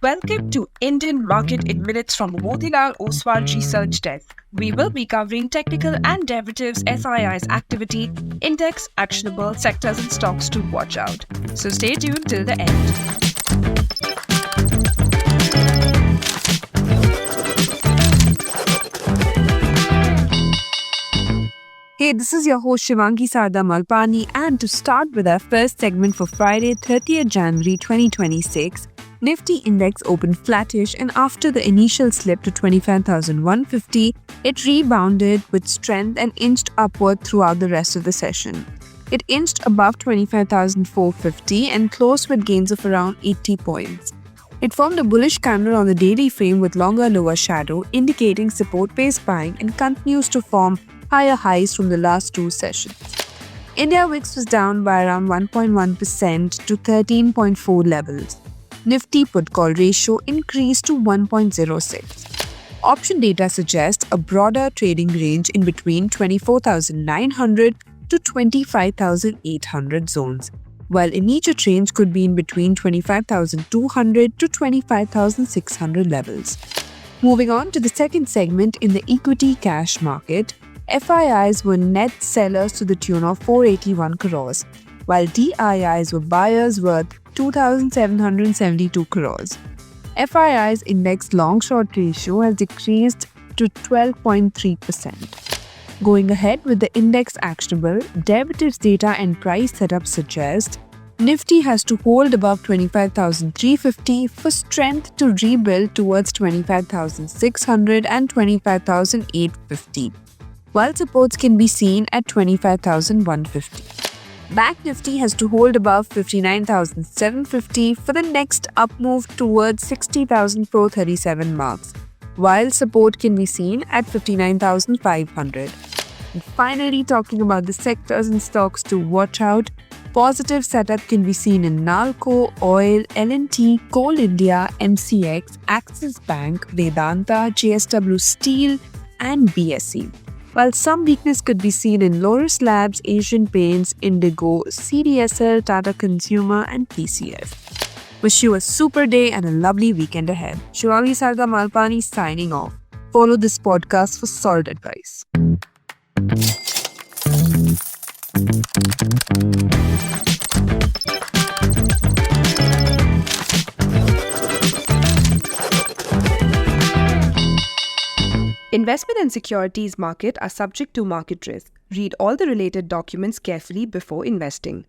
Welcome to Indian Market in Minutes from Motilal Oswal Research Desk. We will be covering technical and derivatives SII's activity, index, actionable sectors and stocks to watch out. So stay tuned till the end. Hey, this is your host Shivangi Sarda Malpani, and to start with our first segment for Friday, 30th January 2026, Nifty index opened flattish, and after the initial slip to 25,150, it rebounded with strength and inched upward throughout the rest of the session. It inched above 25,450 and closed with gains of around 80 points. It formed a bullish candle on the daily frame with longer lower shadow, indicating support-based buying, and continues to form higher highs from the last two sessions. India VIX was down by around 1.1% to 13.4 levels. Nifty put-call ratio increased to 1.06. Option data suggests a broader trading range in between 24,900 to 25,800 zones, while immediate range could be in between 25,200 to 25,600 levels. Moving on to the second segment in the equity cash market, FIIs were net sellers to the tune of 481 crores, while DIIs were buyers worth 2,772 crores. FII's index long-short ratio has decreased to 12.3%. Going ahead with the index actionable, derivatives data and price setup suggest Nifty has to hold above 25,350 for strength to rebuild towards 25,600 and 25,850, while supports can be seen at 25,150. Bank Nifty has to hold above 59,750 for the next up move towards 60,437 marks, while support can be seen at 59,500. And finally, talking about the sectors and stocks to watch out, positive setup can be seen in Nalco, Oil, L&T, Coal India, MCX, Axis Bank, Vedanta, JSW Steel, and BSE. While some weakness could be seen in Laurus Labs, Asian Paints, Indigo, CDSL, Tata Consumer, and TCS. Wish you a super day and a lovely weekend ahead. Shivangi Sarda Malpani signing off. Follow this podcast for solid advice. Investment and securities market are subject to market risk. Read all the related documents carefully before investing.